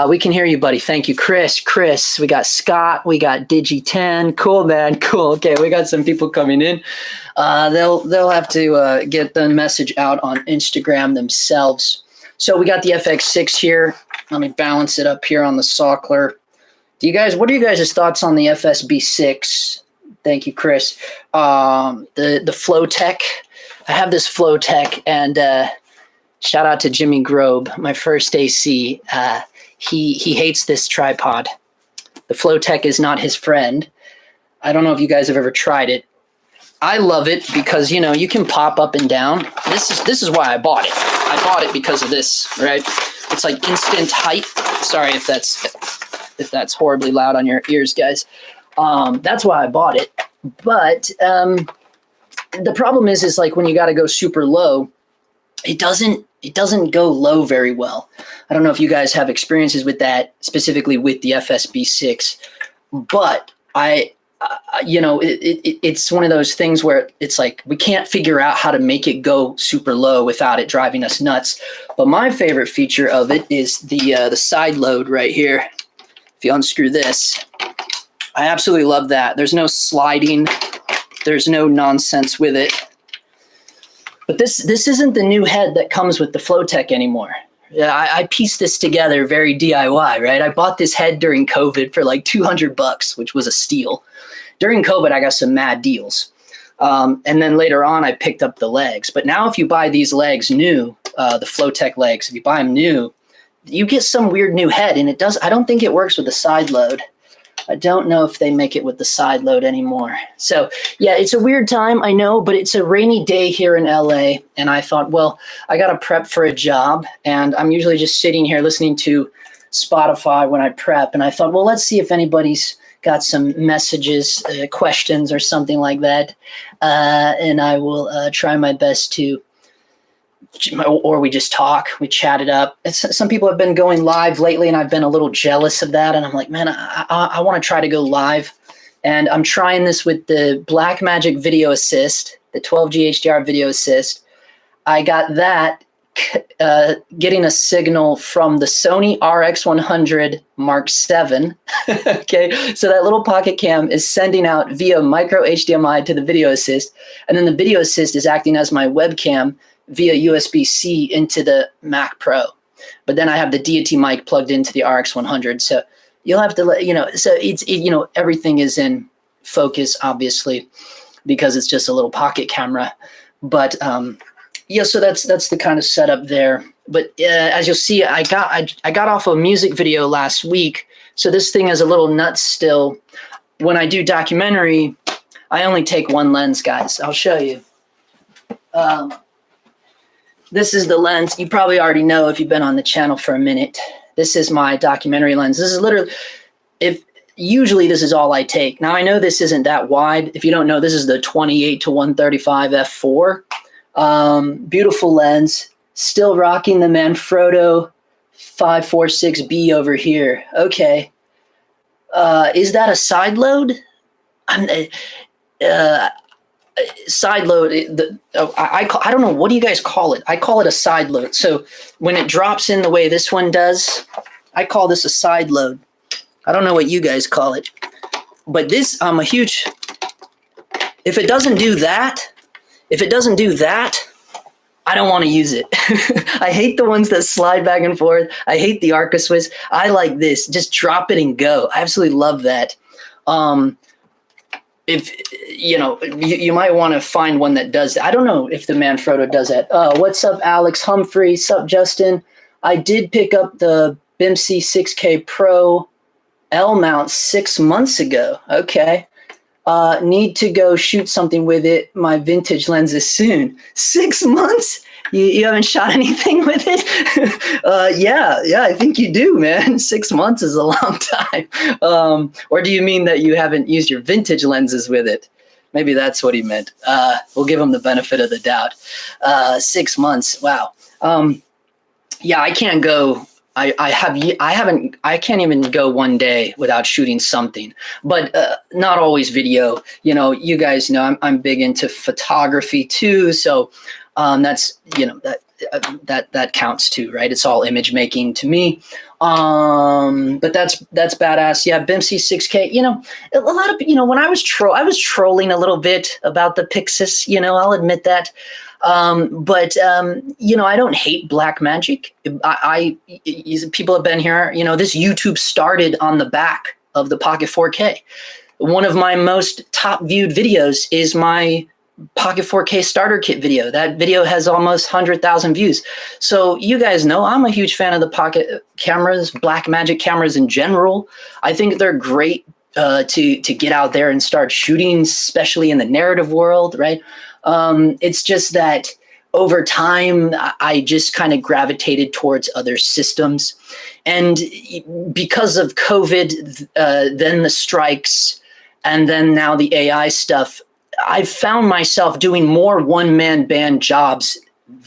We can hear you, buddy. Thank you, Chris. We got Scott. We got Digi10. Cool, man. Cool. Okay, we got some people coming in. They'll have to get the message out on Instagram themselves. So we got the FX6 here. Let me balance it up here on the Sockler. What are you guys' thoughts on the FSB6? Thank you, Chris. The Flowtech. I have this Flowtech, and shout out to Jimmy Grobe, my first AC. He hates this tripod. The Flowtech is not his friend. I don't know if you guys have ever tried it. I love it because, you know, you can pop up and down. This is why I bought it. I bought it because of this, right? It's like instant height. Sorry if that's horribly loud on your ears, guys. That's why I bought it. But the problem is like when you got to go super low, it doesn't go low very well. I don't know if you guys have experiences with that, specifically with the FSB6, but it's one of those things where it's like we can't figure out how to make it go super low without it driving us nuts. But my favorite feature of it is the side load right here. If you unscrew this, I absolutely love that. There's no sliding. There's no nonsense with it. But this isn't the new head that comes with the Flowtech anymore. I pieced this together very DIY, right? I bought this head during COVID for like $200, which was a steal. During COVID, I got some mad deals. And then later on, I picked up the legs. But now if you buy these legs new, the Flowtech legs, if you buy them new, you get some weird new head. And I don't think it works with the side load. I don't know if they make it with the side load anymore. So yeah, it's a weird time, I know, but it's a rainy day here in LA. And I thought, well, I got to prep for a job. And I'm usually just sitting here listening to Spotify when I prep. And I thought, well, let's see if anybody's got some messages, questions or something like that. And I will try my best to, or we just talk, we chat it up. Some people have been going live lately and I've been a little jealous of that. And I'm like, man, I want to try to go live. And I'm trying this with the Blackmagic Video Assist, the 12G HDR Video Assist. I got that getting a signal from the Sony RX100 Mark VII. Okay, so that little pocket cam is sending out via micro HDMI to the Video Assist. And then the Video Assist is acting as my webcam via USB-C into the Mac Pro. But then I have the deity mic plugged into the RX100. So you'll have to let, so everything is in focus, obviously, because it's just a little pocket camera. But so that's the kind of setup there. But as you'll see, I got off a music video last week. So this thing is a little nuts still. When I do documentary, I only take one lens, guys. I'll show you. This is the lens. You probably already know if you've been on the channel for a minute. This is my documentary lens. This is literally, usually this is all I take. Now I know this isn't that wide. If you don't know, this is the 28 to 135 f4. Beautiful lens. Still rocking the Manfrotto 546B over here. Okay. Is that a side load? Side load, I don't know, what do you guys call it? I call it a side load. So when it drops in the way this one does, I call this a side load. I don't know what you guys call it, but this, I'm a huge, if it doesn't do that, I don't want to use it. I hate the ones that slide back and forth. I hate the Arca Swiss. I like this, just drop it and go. I absolutely love that. If you might want to find one that does that. I don't know if the Manfrotto does that. What's up, Alex Humphrey? Sup, Justin? I did pick up the BIMC 6K Pro L mount 6 months ago. Okay. Need to go shoot something with it. My vintage lenses soon. 6 months? You haven't shot anything with it? Yeah, I think you do, man. 6 months is a long time. Or do you mean that you haven't used your vintage lenses with it? Maybe that's what he meant. We'll give him the benefit of the doubt. 6 months, wow. Yeah, I can't go. I can't even go one day without shooting something, but not always video. You guys know I'm big into photography too. So that's, that counts too, right? It's all image making to me. But that's badass. Yeah, BIMC 6K. A lot of when I was trolling a little bit about the Pixis. I'll admit that. But I don't hate Blackmagic. People have been here. This YouTube started on the back of the Pocket 4K. One of my most top viewed videos is my Pocket 4K starter kit video. That video has almost 100,000 views. So you guys know I'm a huge fan of the Pocket cameras, Blackmagic cameras in general. I think they're great to get out there and start shooting, especially in the narrative world, right? It's just that over time, I just kind of gravitated towards other systems. And because of COVID, then the strikes, and then now the AI stuff, I've found myself doing more one-man band jobs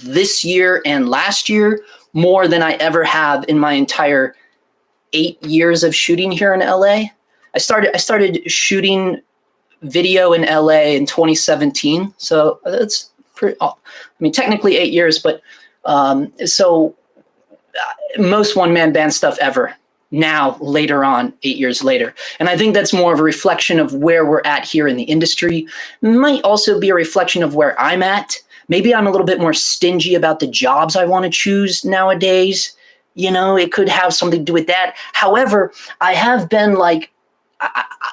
this year and last year more than I ever have in my entire 8 years of shooting here in LA. I started shooting video in LA in 2017, so that's pretty. Technically 8 years, but most one-man band stuff ever. Now, later on, 8 years later. And I think that's more of a reflection of where we're at here in the industry. Might also be a reflection of where I'm at. Maybe I'm a little bit more stingy about the jobs I want to choose nowadays. It could have something to do with that. However, I have been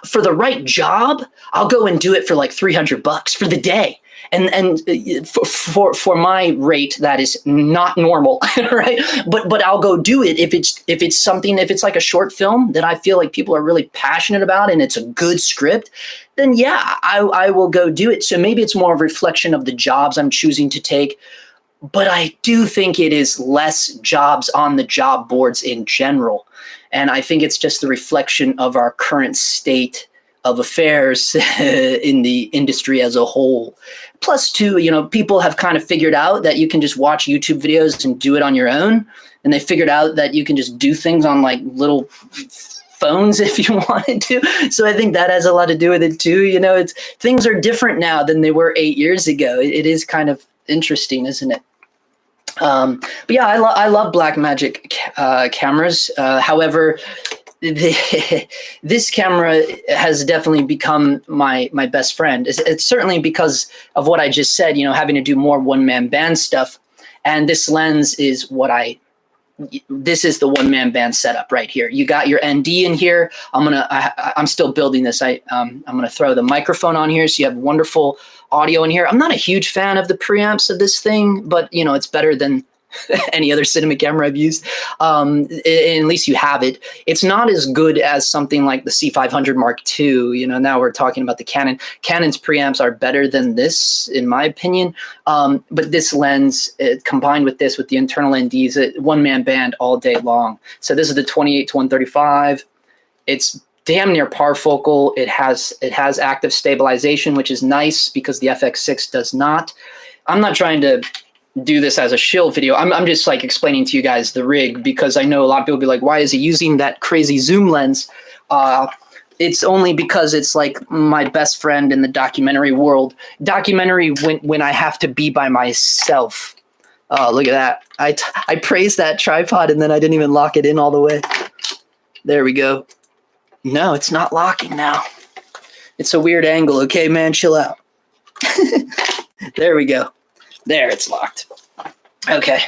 for the right job, I'll go and do it for like $300 for the day. And for my rate, that is not normal, right? But I'll go do it if it's like a short film that I feel like people are really passionate about and it's a good script, then yeah, I will go do it. So maybe it's more of a reflection of the jobs I'm choosing to take. But I do think it is less jobs on the job boards in general. And I think it's just the reflection of our current state of affairs in the industry as a whole. Plus, too, people have kind of figured out that you can just watch YouTube videos and do it on your own. And they figured out that you can just do things on like little phones if you wanted to. So I think that has a lot to do with it too. Things are different now than they were 8 years ago. It is kind of interesting, isn't it? But yeah, I love Blackmagic cameras. However, this camera has definitely become my best friend. It's certainly because of what I just said, having to do more one-man band stuff. And this lens is this is the one-man band setup right here. You got your ND in here. I'm still building this. I'm gonna throw the microphone on here so you have wonderful audio in here. I'm not a huge fan of the preamps of this thing, but it's better than any other cinema camera I've used. And at least you have it. It's not as good as something like the C500 Mark II. Now we're talking about the Canon. Canon's preamps are better than this, in my opinion. But this lens, combined with this, with the internal NDs, one-man band all day long. So this is the 28-135. It's damn near parfocal. It has active stabilization, which is nice because the FX6 does not. I'm not trying to do this as a shill video. I'm just like explaining to you guys the rig, because I know a lot of people will be like, why is he using that crazy zoom lens? It's only because it's like my best friend in the documentary world. Documentary when I have to be by myself. Oh, look at that. I praised that tripod and then I didn't even lock it in all the way. There we go. No, it's not locking now. It's a weird angle. Okay, man, chill out. There we go. There, it's locked. Okay.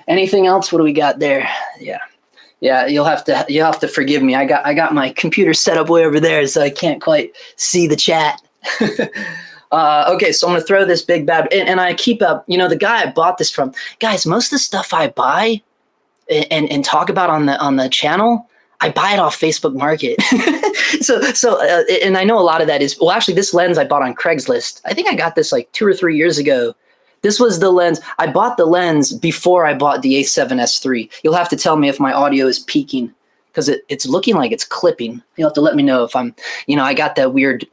Anything else? What do we got there? Yeah. You'll have to forgive me. I got my computer set up way over there, so I can't quite see the chat. Okay, so I'm gonna throw this big bad, and I keep up. The guy I bought this from, guys. Most of the stuff I buy and talk about on the channel, I buy it off Facebook Market. So and I know a lot of that is, well, actually, this lens I bought on Craigslist. I think I got this like 2 or 3 years ago. This was the lens. I bought the lens before I bought the A7S III. You'll have to tell me if my audio is peaking, because it's looking like it's clipping. You'll have to let me know if I'm, I got that weird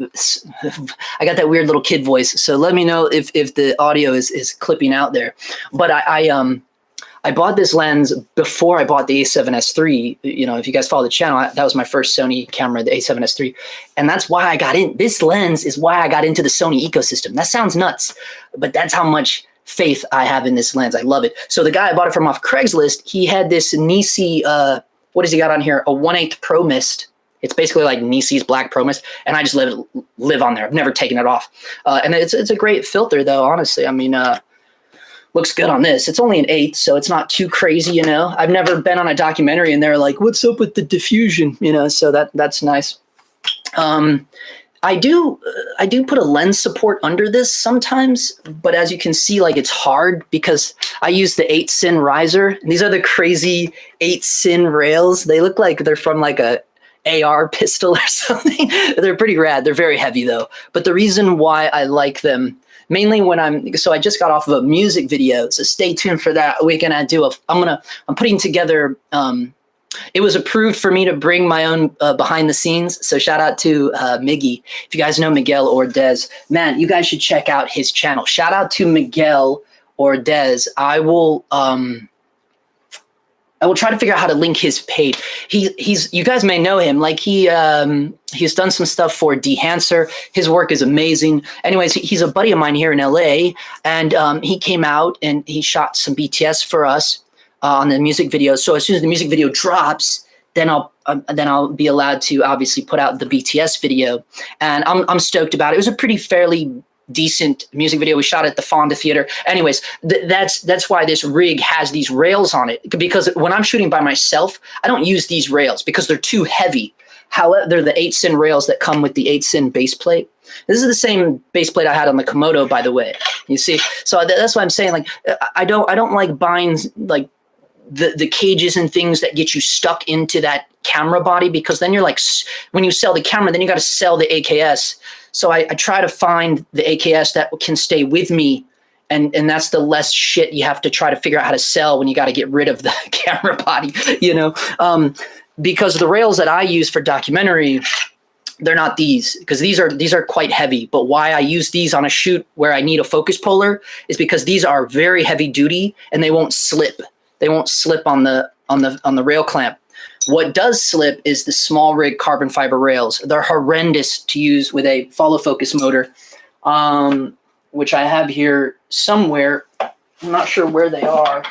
little kid voice. So let me know if the audio is clipping out there. But I bought this lens before I bought the A7S III. If you guys follow the channel, that was my first Sony camera, the A7S III. And that's why I got in. This lens is why I got into the Sony ecosystem. That sounds nuts, but that's how much faith I have in this lens. I love it. So the guy I bought it from off Craigslist, he had this NiSi, what does he got on here? A 1/8 Pro Mist. It's basically like NiSi's Black Pro Mist, and I just live on there. I've never taken it off. And it's a great filter, though, honestly. I mean, looks good on this. It's only an 8, so it's not too crazy, you know. I've never been on a documentary, and they're like, what's up with the diffusion? You know, so that's nice. I do put a lens support under this sometimes, but as you can see, like it's hard because I use the 8-sin riser. And these are the crazy 8-sin rails. They look like they're from like a AR pistol or something. They're pretty rad. They're very heavy though. But the reason why I like them, mainly when I just got off of a music video, so stay tuned for that. We're gonna do I'm putting together. It was approved for me to bring my own behind the scenes. So shout out to Miggy. If you guys know Miguel Ordez, man, you guys should check out his channel. Shout out to Miguel Ordez. I will try to figure out how to link his page. He's you guys may know him. Like he's done some stuff for Dehancer. His work is amazing. Anyways, he's a buddy of mine here in LA, and he came out and he shot some BTS for us on the music video. So as soon as the music video drops, then I'll be allowed to obviously put out the BTS video, and I'm stoked about it. It was a pretty fairly decent music video. We shot at the Fonda Theater. Anyways, that's why this rig has these rails on it, because when I'm shooting by myself, I don't use these rails because they're too heavy. However, they're the 8-sin rails that come with the 8-sin base plate. This is the same base plate I had on the Komodo, by the way. You see, so that's why I'm saying, like, I don't like buying like the cages and things that get you stuck into that camera body, because then you're like, when you sell the camera, then you got to sell the AKS. So I try to find the AKS that can stay with me, and that's the less shit you have to try to figure out how to sell when you got to get rid of the camera body, you know, because the rails that I use for documentary, they're not these, because these are quite heavy. But why I use these on a shoot where I need a focus puller is because these are very heavy duty and they won't slip. They won't slip on the rail clamp. What does slip is the Smallhd carbon fiber rails. They're horrendous to use with a follow focus motor, which I have here somewhere. I'm not sure where they are,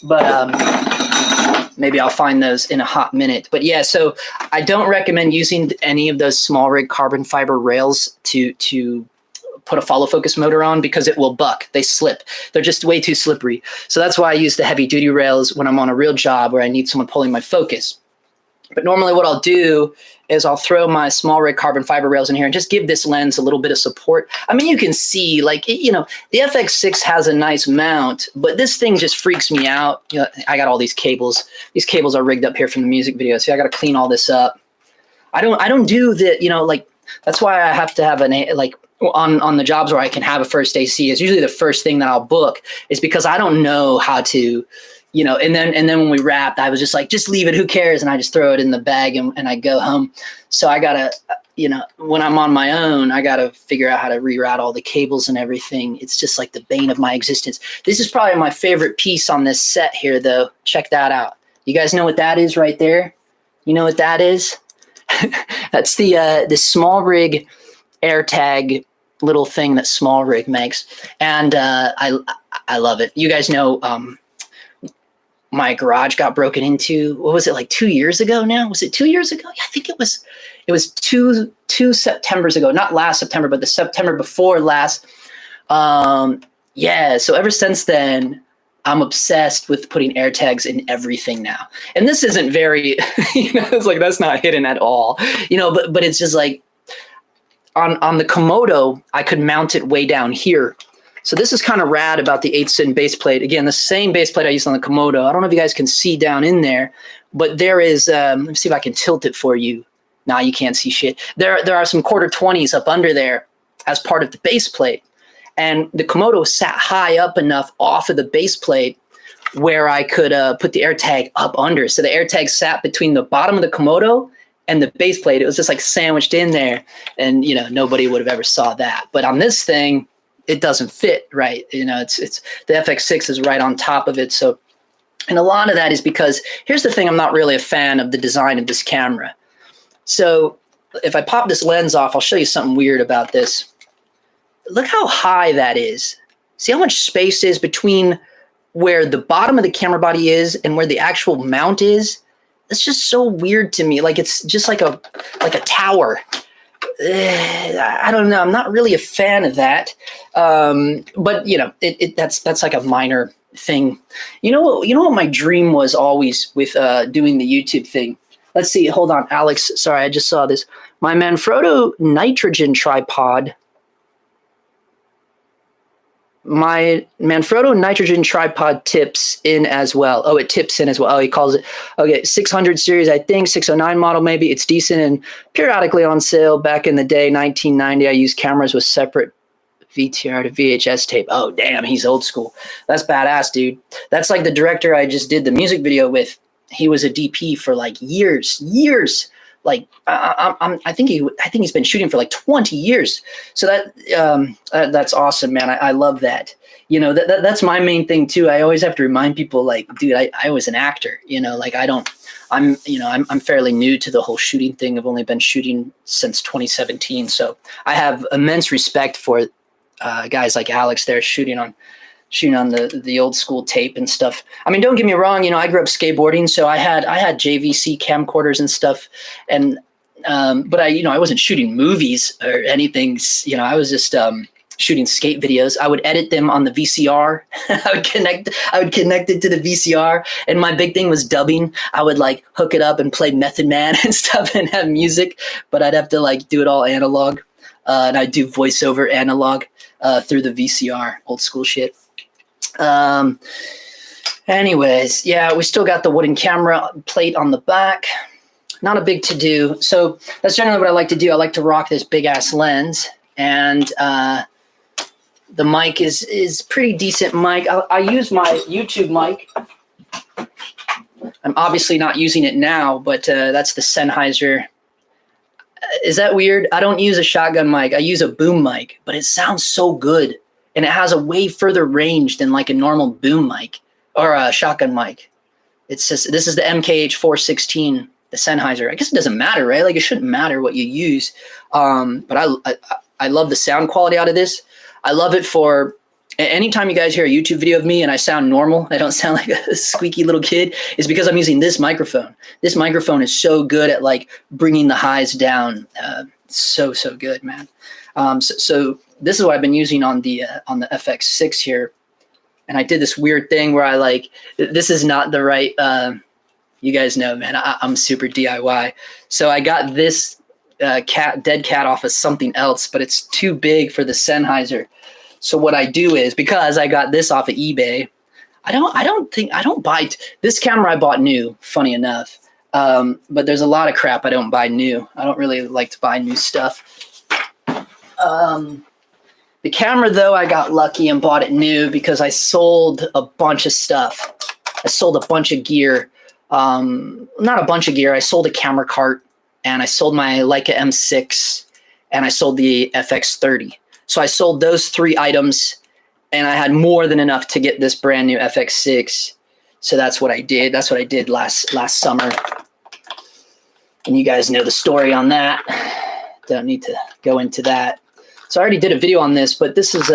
but maybe I'll find those in a hot minute. But yeah, so I don't recommend using any of those Smallhd carbon fiber rails to put a follow focus motor on, because it will buck. They slip. They're just way too slippery. So that's why I use the heavy duty rails when I'm on a real job where I need someone pulling my focus. But normally what I'll do is I'll throw my Smallhd carbon fiber rails in here and just give this lens a little bit of support. I mean, you can see, like, you know, the FX6 has a nice mount, but this thing just freaks me out. You know, I got all these cables. These cables are rigged up here from the music video. So I got to clean all this up. I don't do the, you know, like, that's why I have to have like, on the jobs where I can have a first AC, is usually the first thing that I'll book, is because I don't know how to, you know, and then when we wrapped, I was just like, just leave it, who cares? And I just throw it in the bag and I go home. So I gotta, you know, when I'm on my own, I gotta figure out how to reroute all the cables and everything. It's just like the bane of my existence. This is probably my favorite piece on this set here, though. Check that out. You guys know what that is right there? You know what that is? That's the Smallhd AirTag little thing that Smallhd makes, and I love it. You guys know my garage got broken into. What was it, like 2 years ago now? Was it 2 years ago? Yeah, I think it was. It was two Septembers ago, not last September, but the September before last. Yeah. So ever since then, I'm obsessed with putting AirTags in everything now. And this isn't very, you know, it's like, that's not hidden at all, you know, but it's just like, on the Komodo, I could mount it way down here. So this is kind of rad about the 8-sin base plate. Again, the same base plate I used on the Komodo. I don't know if you guys can see down in there, but there is, let me see if I can tilt it for you. Nah, you can't see shit. There are some 1/4-20s up under there as part of the base plate. And the Komodo sat high up enough off of the base plate where I could put the AirTag up under. So the AirTag sat between the bottom of the Komodo and the base plate. It was just like sandwiched in there, and you know, nobody would have ever saw that. But on this thing, it doesn't fit right. You know, it's the FX6 is right on top of it. So, and a lot of that is because, here's the thing, I'm not really a fan of the design of this camera. So if I pop this lens off, I'll show you something weird about this. Look how high that is. See how much space is between where the bottom of the camera body is and where the actual mount is? It's just so weird to me. Like it's just like a tower. I don't know. I'm not really a fan of that. But you know, that's like a minor thing. You know what my dream was always with doing the YouTube thing. Let's see. Hold on, Alex. Sorry, I just saw this. My Manfrotto nitrogen tripod. My Manfrotto nitrogen tripod tips in as well. Oh, it tips in as well. Oh, he calls it. Okay, 600 series, I think, 609 model maybe. It's decent and periodically on sale. Back in the day, 1990, I used cameras with separate VTR to VHS tape. Oh, damn, he's old school. That's badass, dude. That's like the director I just did the music video with. He was a DP for like years. Like I think he's been shooting for like 20 years. So that's awesome, man. I love that. You know, that's my main thing too. I always have to remind people, like, dude, I was an actor. You know, like I'm fairly new to the whole shooting thing. I've only been shooting since 2017. So I have immense respect for guys like Alex there shooting on the old school tape and stuff. I mean, don't get me wrong, you know, I grew up skateboarding, so I had JVC camcorders and stuff, and but I wasn't shooting movies or anything. You know, I was just shooting skate videos. I would edit them on the VCR. I would connect it to the VCR, and my big thing was dubbing. I would like hook it up and play Method Man and stuff and have music, but I'd have to like do it all analog, and I'd do voiceover analog through the VCR, old school shit. Anyways, yeah, we still got the wooden camera plate on the back. Not a big to do. So that's generally what I like to do. I like to rock this big ass lens, and the mic is pretty decent mic. I use my YouTube mic. I'm obviously not using it now, but that's the Sennheiser. Is that weird? I don't use a shotgun mic. I use a boom mic, but it sounds so good. And it has a way further range than like a normal boom mic or a shotgun mic. It's just, this is the MKH 416, the Sennheiser. I guess it doesn't matter, right? Like it shouldn't matter what you use. But I love the sound quality out of this. I love it for anytime you guys hear a YouTube video of me and I sound normal, I don't sound like a squeaky little kid, is because I'm using this microphone. This microphone is so good at like bringing the highs down. So good, man. So this is what I've been using on the FX6 here. And I did this weird thing where I like, this is not the right, you guys know, man, I'm super DIY. So I got this dead cat off of something else, but it's too big for the Sennheiser. So what I do is, because I got this off of eBay, I don't buy, this camera I bought new, funny enough. But there's a lot of crap I don't buy new. I don't really like to buy new stuff. The camera, though, I got lucky and bought it new because I sold a bunch of stuff. I sold a bunch of gear. Not a bunch of gear. I sold a camera cart, and I sold my Leica M6, and I sold the FX30. So I sold those 3 items, and I had more than enough to get this brand new FX6. So that's what I did. That's what I did last summer. And you guys know the story on that. Don't need to go into that. So I already did a video on this, but this is,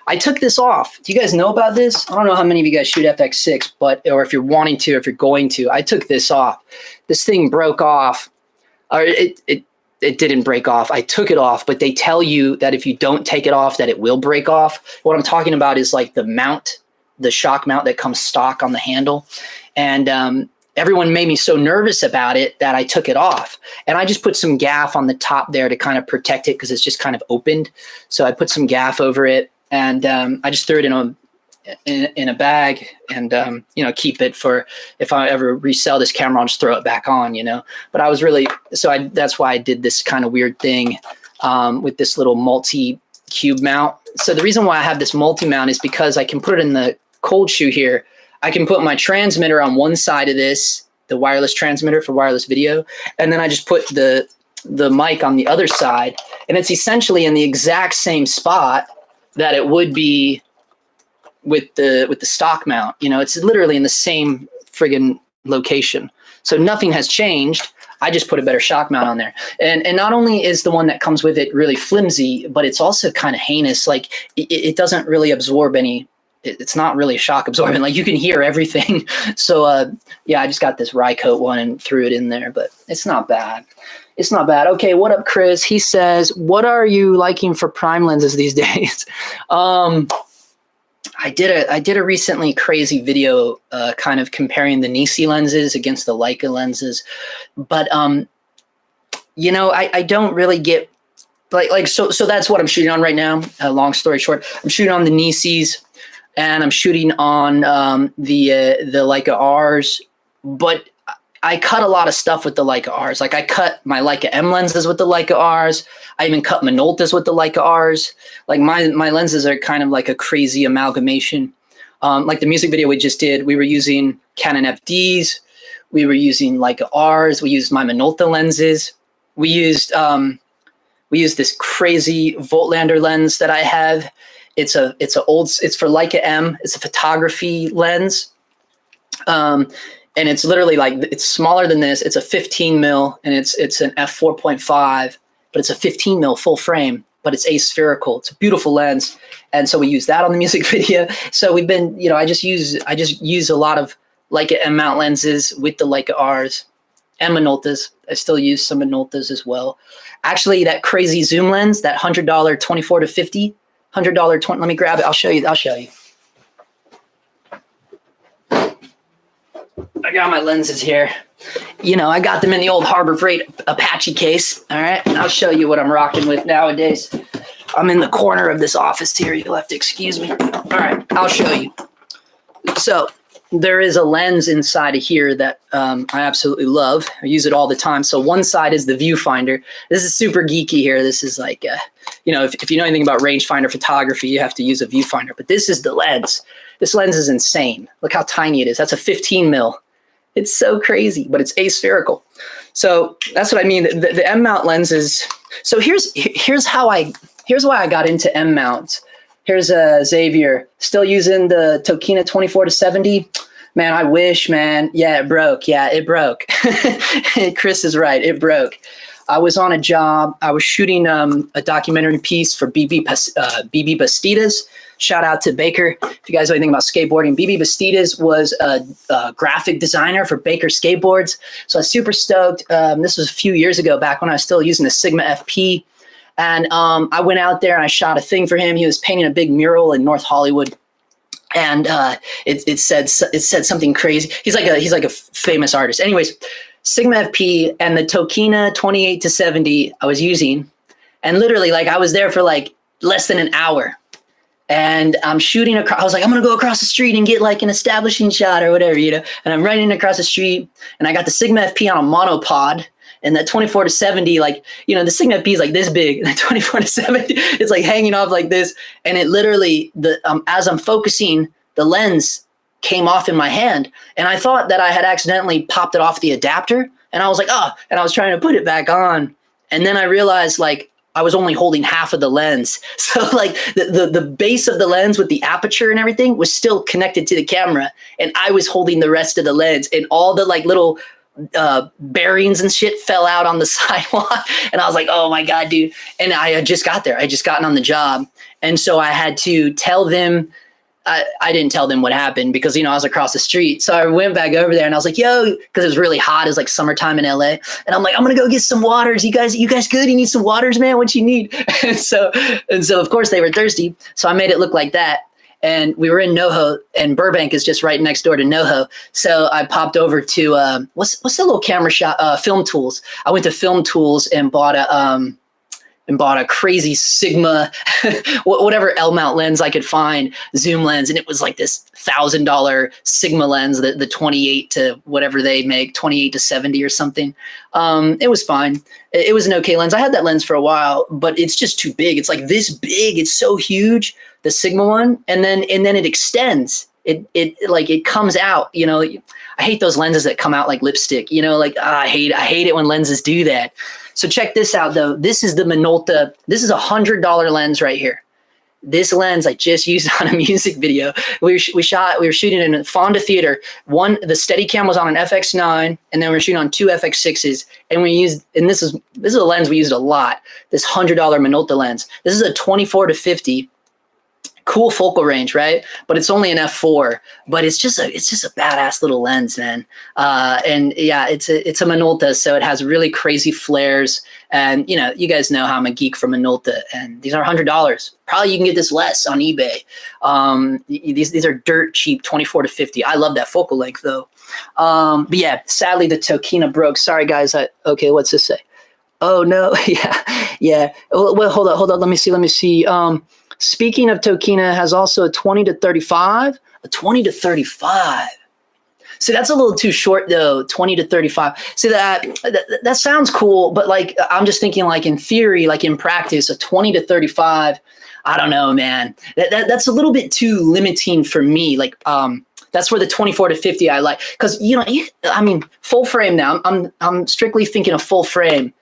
I took this off. Do you guys know about this? I don't know how many of you guys shoot FX6, or if you're wanting to, if you're going to, I took this off. This thing broke off, or it didn't break off. I took it off, but they tell you that if you don't take it off, that it will break off. What I'm talking about is like the mount, the shock mount that comes stock on the handle. And, everyone made me so nervous about it that I took it off, and I just put some gaff on the top there to kind of protect it because it's just kind of opened. So I put some gaff over it, and I just threw it in a bag, and you know, keep it for if I ever resell this camera, I'll just throw it back on, you know. But I was really, that's why I did this kind of weird thing with this little multi-cube mount. So the reason why I have this multi-mount is because I can put it in the cold shoe here. I can put my transmitter on one side of this, the wireless transmitter for wireless video, and then I just put the mic on the other side, and it's essentially in the exact same spot that it would be with the stock mount. You know, it's literally in the same friggin' location. So nothing has changed. I just put a better shock mount on there. And not only is the one that comes with it really flimsy, but it's also kind of heinous. Like it doesn't really absorb any, it's not really shock absorbent. Like you can hear everything. So yeah, I just got this Rycoat one and threw it in there, but it's not bad. It's not bad. Okay, what up, Chris? He says, what are you liking for prime lenses these days? I did a recently crazy video kind of comparing the NiSi lenses against the Leica lenses, but you know, I don't really get so that's what I'm shooting on right now. Long story short, I'm shooting on the NiSis and I'm shooting on the Leica Rs, but I cut a lot of stuff with the Leica Rs. Like I cut my Leica M lenses with the Leica Rs. I even cut Minoltas with the Leica Rs. Like my lenses are kind of like a crazy amalgamation. Like the music video we just did, we were using Canon FDs. We were using Leica Rs. We used my Minolta lenses. We used this crazy Voltlander lens that I have. It's for Leica M. It's a photography lens. And it's literally like, it's smaller than this. It's a 15 mil and it's an f4.5, but it's a 15 mil full frame, but it's aspherical. It's a beautiful lens. And so we use that on the music video. So we've been, you know, I just use a lot of Leica M mount lenses with the Leica Rs and Minoltas. I still use some Minoltas as well. Actually, that crazy zoom lens, that $100 24 to 50, $100 20, let me grab it. I'll show you. I got my lenses here. You know, I got them in the old Harbor Freight Apache case. All right. And I'll show you what I'm rocking with nowadays. I'm in the corner of this office here. You'll have to excuse me. All right. I'll show you. So there is a lens inside of here that I absolutely love. I use it all the time. So one side is the viewfinder. This is super geeky here. This is like, you know, if you know anything about rangefinder photography, you have to use a viewfinder. But this is the lens. This lens is insane. Look how tiny it is. That's a 15 mil. It's so crazy, but it's aspherical. So that's what I mean. The M mount lenses. So here's why I got into M mounts. Here's Xavier still using the Tokina 24 to 70. Man, I wish, man. Yeah, it broke. Chris is right. It broke. I was on a job. I was shooting a documentary piece for BB Bastidas. Shout out to Baker. If you guys know anything about skateboarding, BB Bastidas was a graphic designer for Baker skateboards. So I was super stoked. This was a few years ago, back when I was still using the Sigma FP. And I went out there and I shot a thing for him. He was painting a big mural in North Hollywood. And it said something crazy. He's like a famous artist. Anyways, Sigma FP and the Tokina 28 to 70 I was using. And literally, like, I was there for like less than an hour. And I'm shooting across. I was like, I'm going to go across the street and get like an establishing shot or whatever, you know. And I'm running across the street and I got the Sigma FP on a monopod. And that 24 to 70, like, you know, the Sigma FP is like this big. And the 24 to 70, it's like hanging off like this. And it literally, as I'm focusing, the lens came off in my hand. And I thought that I had accidentally popped it off the adapter. And I was like, oh, and I was trying to put it back on. And then I realized, like, I was only holding half of the lens. So like the base of the lens with the aperture and everything was still connected to the camera. And I was holding the rest of the lens, and all the like little bearings and shit fell out on the sidewalk. And I was like, oh my God, dude. And I had just got there. I just gotten on the job. And so I had to tell them, I didn't tell them what happened because, you know, I was across the street. So I went back over there and I was like, yo, because it was really hot. It was like summertime in LA. And I'm like, I'm going to go get some waters. You guys good? You need some waters, man? What you need? And so of course they were thirsty. So I made it look like that. And we were in NoHo, and Burbank is just right next door to NoHo. So I popped over to, what's the little camera shop? Film Tools. I went to Film Tools and bought a crazy Sigma, whatever L mount lens I could find, zoom lens. And it was like this $1,000 Sigma lens, the 28 to whatever they make, 28 to 70 or something. It was fine. It was an okay lens. I had that lens for a while, but it's just too big. It's like this big. It's so huge, the Sigma one. And then it extends. It comes out, you know. I hate those lenses that come out like lipstick, you know, like I hate it when lenses do that. So check this out though. This is the Minolta. This is $100 lens right here. This lens I just used on a music video. We were shooting in a Fonda theater. The Steadicam was on an FX9, and then we were shooting on two FX6s. And this is a lens we used a lot. This $100 Minolta lens. This is a 24-50. Cool focal range, right? But it's only an f4. But it's just a badass little lens, man. And yeah, it's a Minolta, so it has really crazy flares. And you guys know how I'm a geek for Minolta, and these are $100. Probably you can get this less on eBay. These are dirt cheap, 24-50. I love that focal length though. But yeah, sadly the Tokina broke. Sorry guys. Okay, what's this say? Oh no, yeah. Well, hold on. Let me see. Speaking of Tokina, has also a 20-35. A 20-35. See, that's a little too short though. 20-35. See, that sounds cool, but like I'm just thinking, like in theory, like in practice, a 20-35. I don't know, man. That's a little bit too limiting for me. Like that's where the 24-50 I like, because full frame now. I'm strictly thinking of full frame.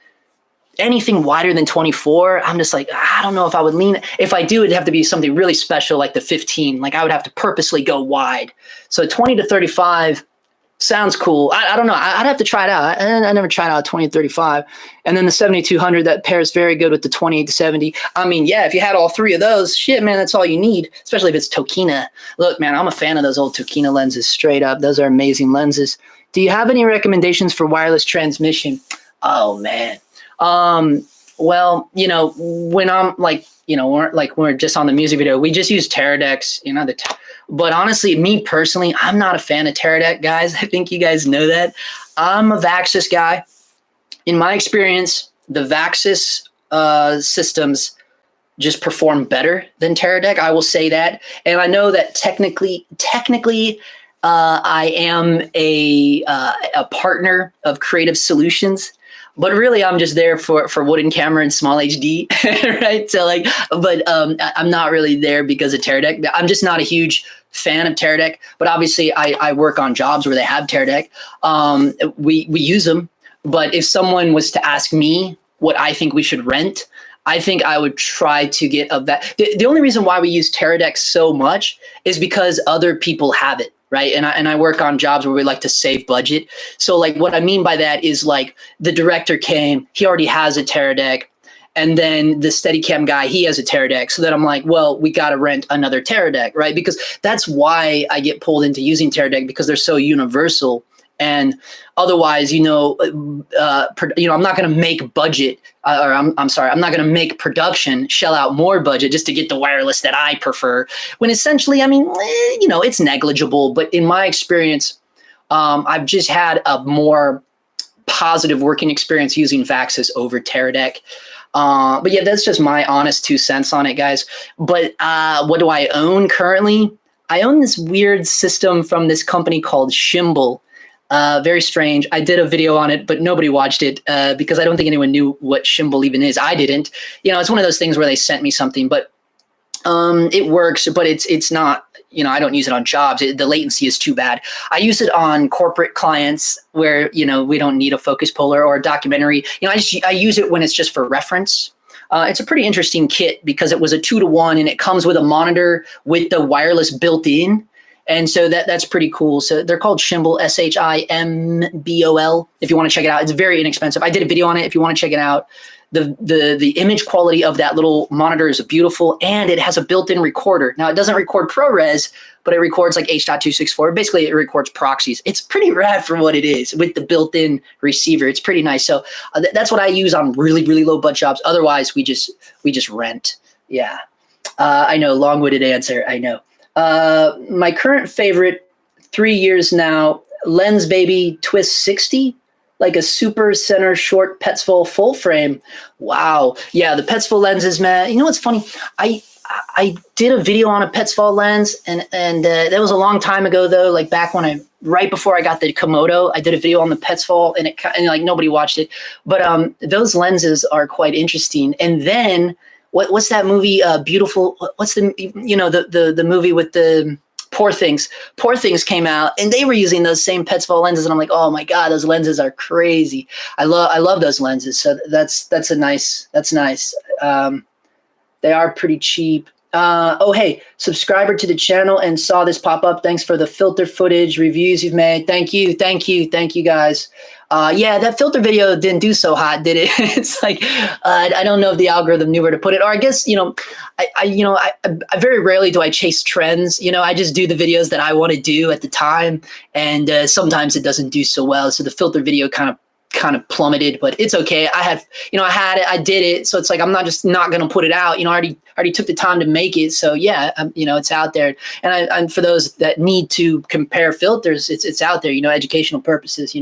Anything wider than 24, I'm just like, I don't know if I would lean. If I do, it'd have to be something really special like the 15. Like I would have to purposely go wide. So 20-35 sounds cool. I don't know. I'd have to try it out. I never tried out 20-35. And then the 7200, that pairs very good with the 28-70. I mean, yeah, if you had all three of those, shit, man, that's all you need, especially if it's Tokina. Look, man, I'm a fan of those old Tokina lenses, straight up. Those are amazing lenses. Do you have any recommendations for wireless transmission? Oh, man. Well, when I'm like, we're just on the music video, we just use teradeks, but honestly, me personally, I'm not a fan of teradek, guys. I think you guys know that. I'm a vaxis guy. In my experience, the vaxis systems just perform better than teradek. I will say that. And I know that technically, I am a partner of Creative Solutions. But really, I'm just there for wooden camera and Smallhd, right? So but I'm not really there because of teradek. I'm just not a huge fan of teradek. But obviously, I work on jobs where they have teradek. We use them. But if someone was to ask me what I think we should rent, I think I would try to get of that. The only reason why we use teradek so much is because other people have it. Right. And I work on jobs where we like to save budget. So like what I mean by that is like the director came, he already has a teradek. And then the Steadicam guy, he has a teradek. So then I'm like, well, we got to rent another teradek. Right. Because that's why I get pulled into using teradek, because they're so universal. And otherwise, I'm not going to make budget I'm sorry, I'm not going to make production shell out more budget just to get the wireless that I prefer, when essentially, it's negligible. But in my experience, I've just had a more positive working experience using vaxis over teradek. But yeah, that's just my honest 2 cents on it, guys. But what do I own currently? I own this weird system from this company called Shimble. Very strange. I did a video on it, but nobody watched it because I don't think anyone knew what Shimble even is. I didn't. It's one of those things where they sent me something, but it works, but it's not, I don't use it on jobs. The latency is too bad. I use it on corporate clients where, we don't need a focus puller or a documentary. I use it when it's just for reference. It's a pretty interesting kit because it was a 2-to-1 and it comes with a monitor with the wireless built in. And so that's pretty cool. So they're called Shimble, SHIMBOL. If you want to check it out, it's very inexpensive. I did a video on it. If you want to check it out, the image quality of that little monitor is beautiful, and it has a built-in recorder. Now it doesn't record ProRes, but it records like H.264. Basically, it records proxies. It's pretty rad for what it is with the built-in receiver. It's pretty nice. So that's what I use on really, really low budget jobs. Otherwise, we just rent. Yeah, I know, long-winded answer. I know. My current favorite, 3 years now, Lens Baby Twist 60, like a super center short petzval full frame. Wow. Yeah, the petzval lenses, man. You know what's funny? I did a video on a petzval lens, and that was a long time ago though. Like back when right before I got the Komodo, I did a video on the petzval, and like nobody watched it. But those lenses are quite interesting. And then what's that movie? Beautiful. What's the the movie with the Poor Things? Poor Things came out, and they were using those same petzval lenses, and I'm like, oh my god, those lenses are crazy. I love those lenses. So that's nice. They are pretty cheap. Oh, hey, subscriber to the channel and saw this pop up. Thanks for the filter footage reviews you've made. Thank you, guys. Yeah, that filter video didn't do so hot, did it? It's like I don't know if the algorithm knew where to put it, or I guess I very rarely do I chase trends. I just do the videos that I want to do at the time, and sometimes it doesn't do so well. So the filter video kind of plummeted, but it's okay. I had it, I did it. So it's like, I'm not going to put it out. I already took the time to make it. So yeah, it's out there. And for those that need to compare filters, it's out there, educational purposes,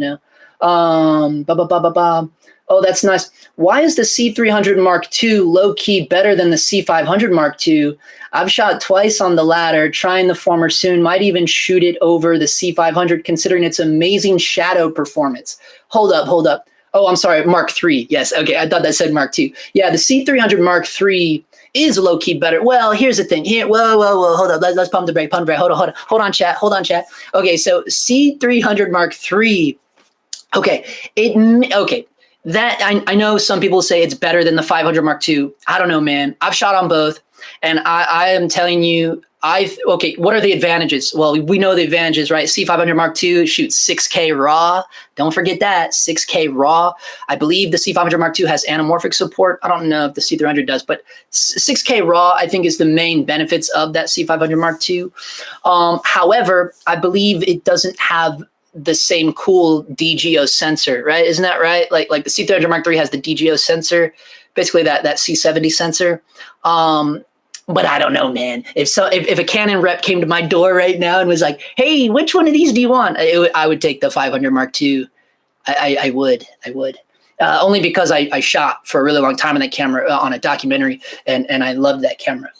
Oh, that's nice. Why is the C300 Mark II low-key better than the C500 Mark II? I've shot twice on the latter, trying the former soon. Might even shoot it over the C500, considering its amazing shadow performance. Hold up. Oh, I'm sorry, Mark III. Yes, okay, I thought that said Mark II. Yeah, the C300 Mark III is low-key better. Well, here's the thing. Whoa, hold up. Let's pump the brake. Hold on, chat. Okay, so C300 Mark III. Okay, that I know some people say it's better than the 500 Mark II. I don't know, man. I've shot on both, and I am telling you, what are the advantages? Well, we know the advantages, right? C500 Mark II shoots 6K RAW. Don't forget that, 6K RAW. I believe the C500 Mark II has anamorphic support. I don't know if the C300 does, but 6K RAW, I think, is the main benefits of that C500 Mark II. However, I believe it doesn't have the same cool DGO sensor, right? Isn't that right? Like the C300 Mark III has the DGO sensor, basically that C70 sensor. But I don't know, man. If a Canon rep came to my door right now and was like, "Hey, which one of these do you want?" I would take the 500 Mark II. I would. Only because I shot for a really long time on that camera on a documentary, and I loved that camera.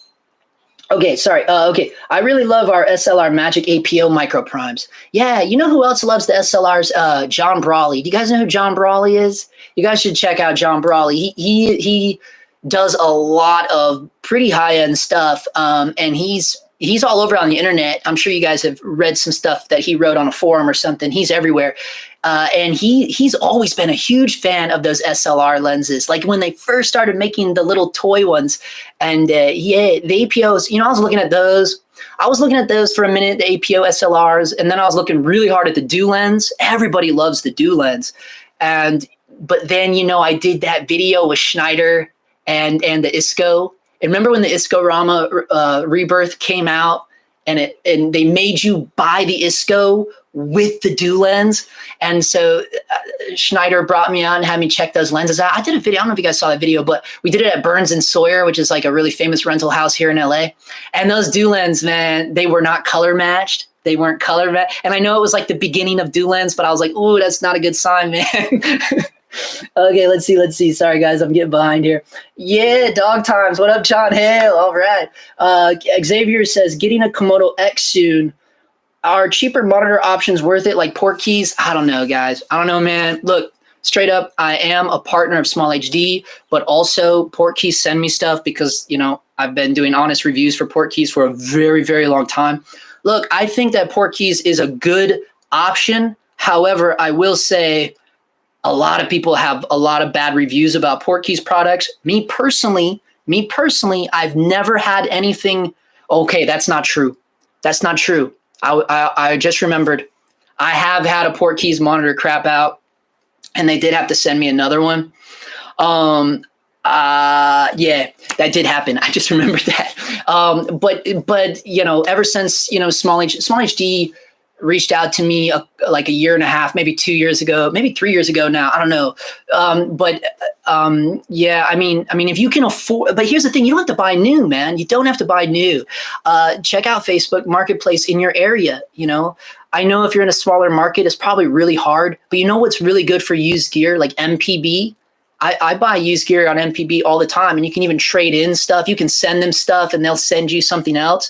Okay, sorry. Okay, I really love our SLR Magic APO micro primes. Yeah, you know who else loves the SLRs? John Brawley. Do you guys know who John Brawley is? You guys should check out John Brawley. He does a lot of pretty high end stuff, and he's all over on the internet. I'm sure you guys have read some stuff that he wrote on a forum or something. He's everywhere. And he's always been a huge fan of those SLR lenses. Like when they first started making the little toy ones, and the APOs, I was looking at those. For a minute, the APO SLRs, and then I was looking really hard at the Dulens. Everybody loves the Dulens. But then, I did that video with Schneider and the ISCO. And remember when the ISCO-Rama Rebirth came out, and they made you buy the ISCO with the Dulens. And so Schneider brought me out and had me check those lenses out. I did a video. I don't know if you guys saw that video, but we did it at Burns and Sawyer, which is like a really famous rental house here in LA. And those Dulens, man, they were not color matched. They weren't color matched. And I know it was like the beginning of Dulens, but I was like, ooh, that's not a good sign, man. Okay, let's see. Sorry, guys, I'm getting behind here. Yeah, DOGTIMES. What up, John Hale? All right. Xavier says, getting a Komodo X soon. Are cheaper monitor options worth it, like portkeys? I don't know, guys. I don't know, man. Look, straight up, I am a partner of Smallhd, but also portkeys send me stuff because, I've been doing honest reviews for portkeys for a very, very long time. Look, I think that portkeys is a good option. However, I will say, a lot of people have a lot of bad reviews about portkeys products. Me personally, I've never had anything. Okay, that's not true. I just remembered. I have had a portkeys monitor crap out, and they did have to send me another one. Yeah, that did happen. I just remembered that. But ever since Smallhd reached out to me like a year and a half, maybe 2 years ago, maybe 3 years ago now. I don't know. Yeah, I mean, if you can afford, but here's the thing, you don't have to buy new, man. You don't have to buy new. Check out Facebook Marketplace in your area. I know if you're in a smaller market, it's probably really hard, but you know what's really good for used gear, like MPB? I buy used gear on MPB all the time, and you can even trade in stuff. You can send them stuff and they'll send you something else.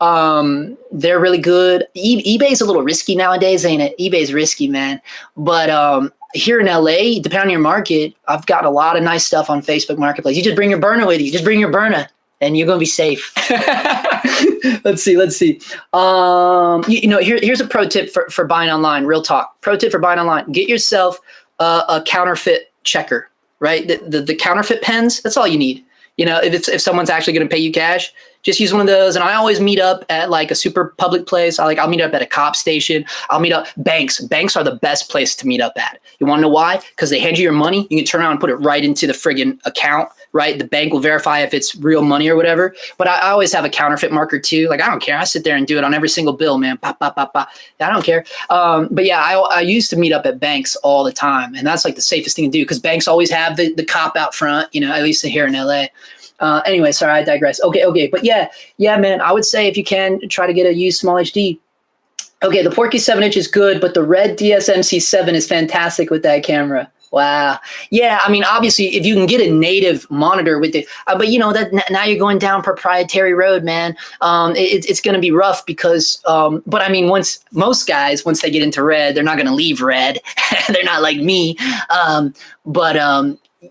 They're really good. eBay's a little risky nowadays, ain't it? eBay's risky, man. But here in LA, depending on your market, I've got a lot of nice stuff on Facebook Marketplace. You just bring your burner with you. Just bring your burner, and you're gonna be safe. Let's see. Here's a pro tip for buying online. Real talk. Pro tip for buying online: get yourself a counterfeit checker. Right, the counterfeit pens. That's all you need. If someone's actually going to pay you cash, Just use one of those. And I always meet up at like a super public place. I'll meet up at a cop station. I'll meet up banks. Banks are the best place to meet up at. You want to know why? Because they hand you your money. You can turn around and put it right into the friggin' account, right? The bank will verify if it's real money or whatever. But I always have a counterfeit marker too. Like, I don't care. I sit there and do it on every single bill, man. Pop, pop, pop, pop. I don't care. But yeah, I used to meet up at banks all the time. And that's like the safest thing to do, because banks always have the cop out front, you know, at least here in LA. Anyway, sorry, I digress. Okay. But yeah, man, I would say if you can, try to get a used Smallhd. Okay, the Portkey 7-inch is good, but the red DSMC7 is fantastic with that camera. Wow. Yeah, I mean, obviously, if you can get a native monitor with it, but you know that now you're going down proprietary road, man. It's going to be rough because, but I mean, once they get into red, they're not going to leave red. They're not like me.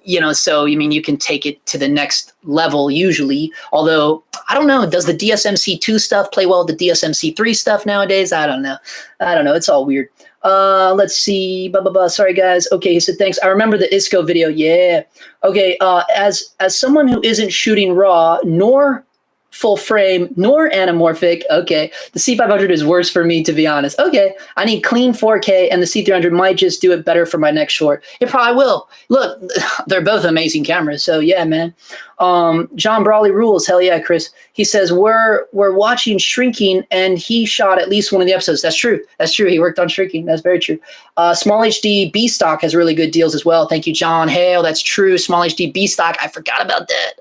You know, so I mean, you can take it to the next level usually. Although I don't know, does the DSMC2 stuff play well with the DSMC3 stuff nowadays? I don't know. It's all weird. Let's see. Sorry, guys. Okay, he said thanks. I remember the ISCO video. Yeah. Okay. As someone who isn't shooting RAW nor full frame nor anamorphic, okay, the C500 is worse for me, to be honest. Okay, I need clean 4K, and the C300 might just do it better for my next short. It probably will. Look, they're both amazing cameras. So yeah, man. John Brawley rules. Hell yeah, Chris. He says we're watching Shrinking, and he shot at least one of the episodes. That's true. He worked on Shrinking. That's very true. Smallhd B stock has really good deals as well. Thank you, John Hale. That's true. Smallhd B stock. I forgot about that.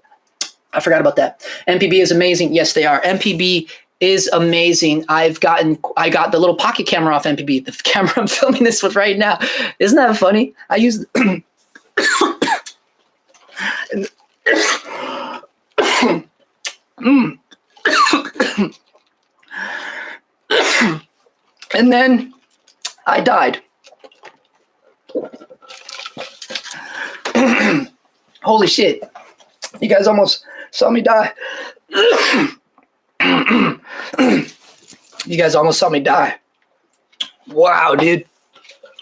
MPB is amazing. Yes, they are. MPB is amazing. I got the little pocket camera off MPB. The camera I'm filming this with right now. Isn't that funny? I use and then I died. Holy shit. You guys almost saw me die. You guys almost saw me die. Wow, dude.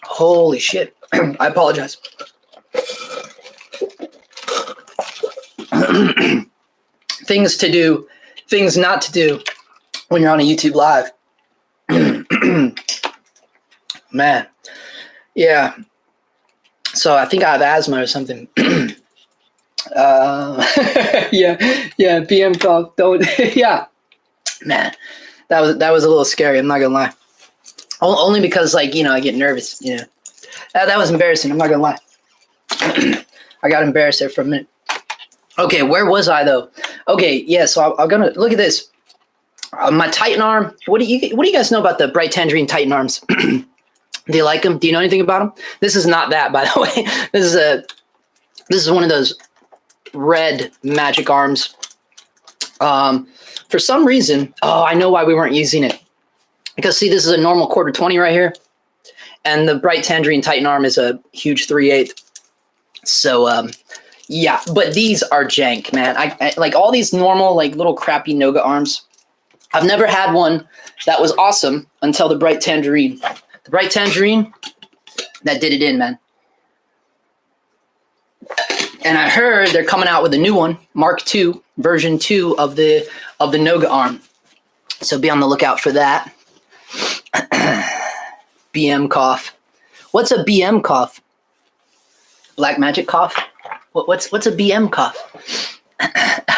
Holy shit. I apologize. Things to do, things not to do when you're on a YouTube live. Man. Yeah. So I think I have asthma or something. Yeah, PM talk. Don't. Yeah, man, that was a little scary. I'm not gonna lie. Only because, like, you know, I get nervous. You know, that was embarrassing. I'm not gonna lie. I got embarrassed there for a minute. Okay, where was I though? Okay, yeah. So I'm gonna look at this. My Titan arm. What do you guys know about the bright tangerine Titan arms? Do you like them? Do you know anything about them? This is not that, by the way. This is one of those red magic arms. For some reason, I know why we weren't using it. Because see, this is a normal 1/4-20 right here, and the bright tangerine Titan arm is a huge 3/8. So yeah, but these are jank, man. I like all these normal, like, little crappy Noga arms. I've never had one that was awesome until the bright tangerine. The bright tangerine, that did it in, man. And I heard they're coming out with a new one, Mark II, version 2 of the Noga arm. So be on the lookout for that. BM cough. What's a BM cough? Blackmagic cough? What's a BM cough?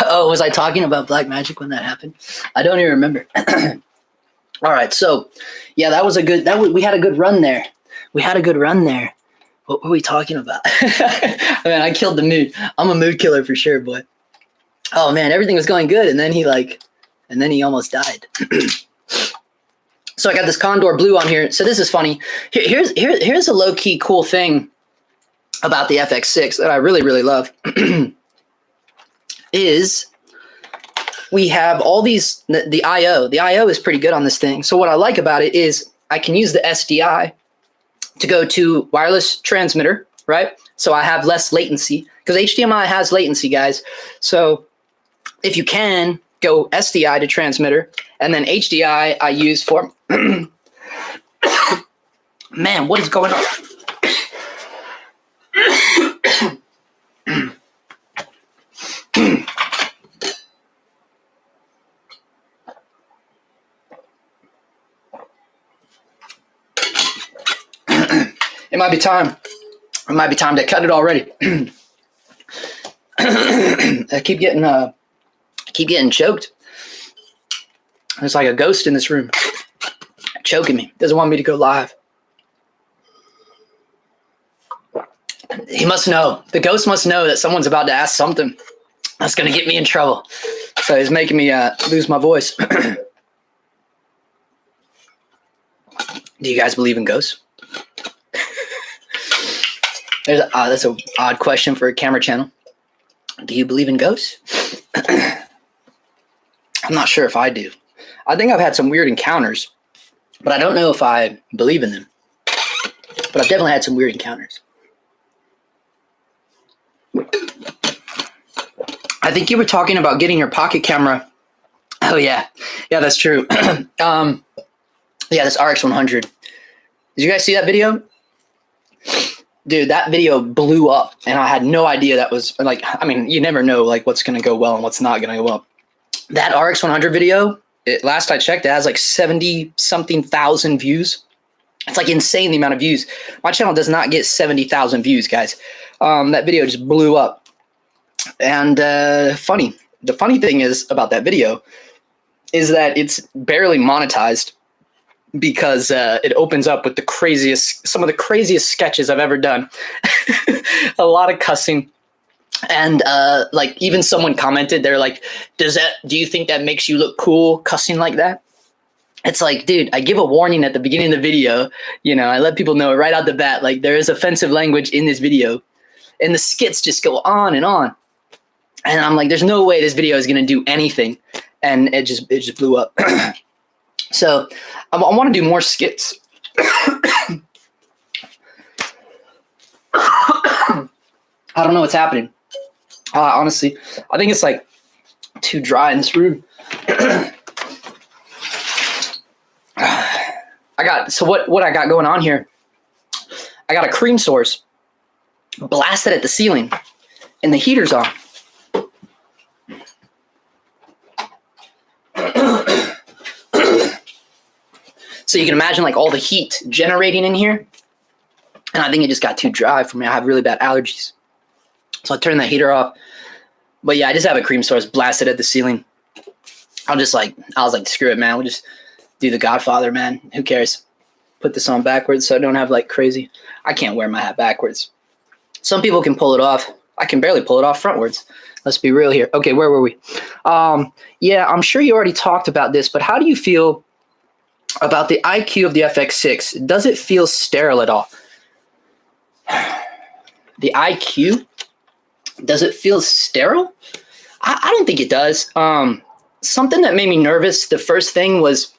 Oh, was I talking about Blackmagic when that happened? I don't even remember. All right, so yeah, that was a good. We had a good run there. What were we talking about? Man, I killed the mood. I'm a mood killer for sure, boy. Oh man, everything was going good, and then he almost died. So I got this Condor Blue on here. So this is funny. Here's a low key cool thing about the FX6 that I really, really love. Is we have all these, the I/O. The I/O is pretty good on this thing. So what I like about it is I can use the SDI to go to wireless transmitter, right? So I have less latency, because HDMI has latency, guys. So if you can, go SDI to transmitter, and then HDI I use for... Man, what is going on? It might be time. It might be time to cut it already. I keep getting choked. There's like a ghost in this room choking me. Doesn't want me to go live. He must know. The ghost must know that someone's about to ask something that's going to get me in trouble. So he's making me lose my voice. Do you guys believe in ghosts? That's an odd question for a camera channel. Do you believe in ghosts? I'm not sure if I do. I think I've had some weird encounters, but I don't know if I believe in them. But I've definitely had some weird encounters. I think you were talking about getting your pocket camera. Oh, yeah. Yeah, that's true. Yeah, this RX100. Did you guys see that video? Dude, that video blew up, and I had no idea that was, like, I mean, you never know, like, what's going to go well and what's not going to go well. That RX100 video, last I checked, it has, like, 70-something thousand views. It's, like, insane the amount of views. My channel does not get 70,000 views, guys. That video just blew up. And the funny thing is about that video is that it's barely monetized, because it opens up with some of the craziest sketches I've ever done. A lot of cussing. And like, even someone commented, they're like, do you think that makes you look cool, cussing like that? It's like, dude, I give a warning at the beginning of the video. You know, I let people know right out the bat, like, there is offensive language in this video. And the skits just go on and on. And I'm like, there's no way this video is going to do anything. And it just blew up. So I want to do more skits. I don't know what's happening. Honestly, I think it's like too dry in this room. What I got going on here, I got a cream source blasted at the ceiling and the heater's on. So you can imagine, like, all the heat generating in here. And I think it just got too dry for me. I have really bad allergies. So I turned that heater off. But yeah, I just have a cream source blasted at the ceiling. I was like, screw it, man. We'll just do the Godfather, man. Who cares? Put this on backwards so I don't have, like, crazy. I can't wear my hat backwards. Some people can pull it off. I can barely pull it off frontwards. Let's be real here. Okay, where were we? Yeah, I'm sure you already talked about this, but how do you feel about the IQ of the FX6? Does it feel sterile at all? The IQ? Does it feel sterile? I don't think it does. Something that made me nervous, the first thing was,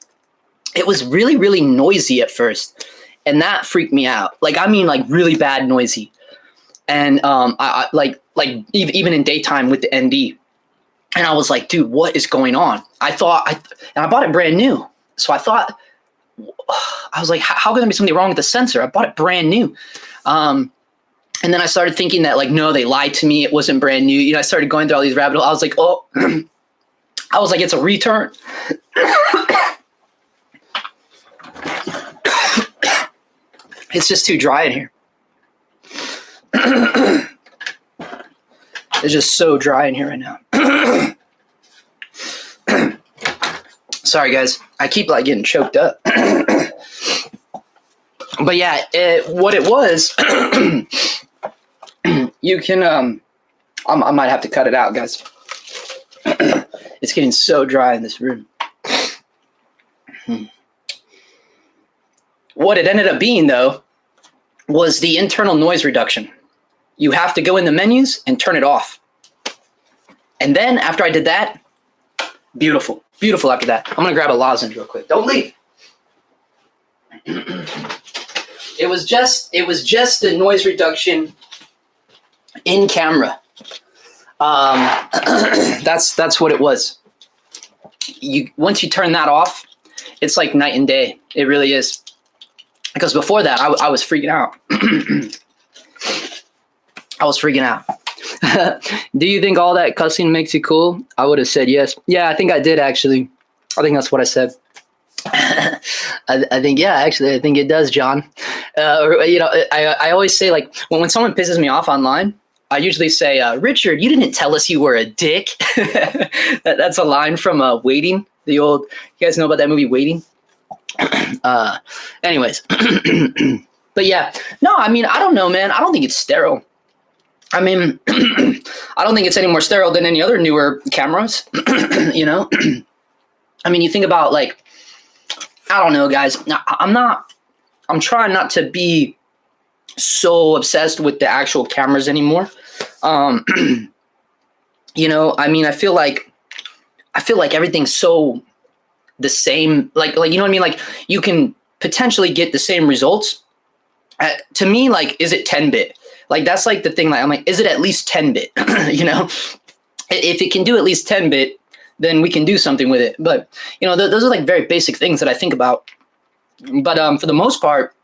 it was really, really noisy at first. And that freaked me out. Like, I mean, like, really bad noisy. And I even in daytime with the ND. And I was like, dude, what is going on? And I bought it brand new. So I thought, I was like, how can there be something wrong with the sensor? I bought it brand new. And then I started thinking that, like, no, they lied to me. It wasn't brand new. You know, I started going through all these rabbit holes. I was like, oh, I was like, it's a return. It's just too dry in here. It's just so dry in here right now. Sorry, guys. I keep, like, getting choked up. But yeah, what it was, you can, I might have to cut it out, guys. It's getting so dry in this room. What it ended up being, though, was the internal noise reduction. You have to go in the menus and turn it off. And then after I did that, beautiful. Beautiful after that. I'm going to grab a lozenge real quick. Don't leave. It was just the noise reduction in camera. That's what it was. Once you turn that off, it's like night and day. It really is. Because before that, I was freaking out. I was freaking out. Do you think all that cussing makes you cool? I would have said yes. Yeah, I think I did, actually. I think that's what I said. I think, yeah, actually, I think it does, John. I always say, like, when someone pisses me off online, I usually say, Richard, you didn't tell us you were a dick. That's a line from Waiting, the old, you guys know about that movie, Waiting? Anyways. But yeah, no, I mean, I don't know, man. I don't think it's sterile. I mean, I don't think it's any more sterile than any other newer cameras, you know? I mean, you think about, like, I don't know, guys. I'm trying not to be so obsessed with the actual cameras anymore. You know, I mean, I feel like everything's so the same, like, you know what I mean? Like, you can potentially get the same results. To me, like, is it 10-bit? Like, that's like the thing, like, I'm like, is it at least 10-bit? You know, if it can do at least 10-bit, then we can do something with it. But, you know, those are like very basic things that I think about. But for the most part,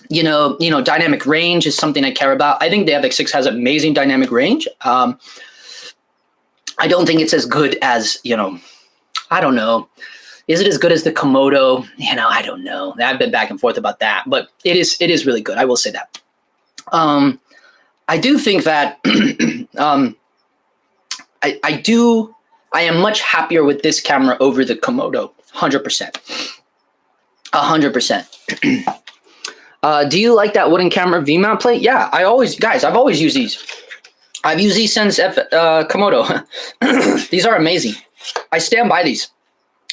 you know, dynamic range is something I care about. I think the FX6 has amazing dynamic range. I don't think it's as good as, you know, I don't know. Is it as good as the Komodo? You know, I don't know. I've been back and forth about that, but it is really good. I will say that. I do think that I am much happier with this camera over the Komodo. 100%. 100%. Do you like that wooden camera V-mount plate? Yeah, I've always used these. I've used these since Komodo. These are amazing. I stand by these.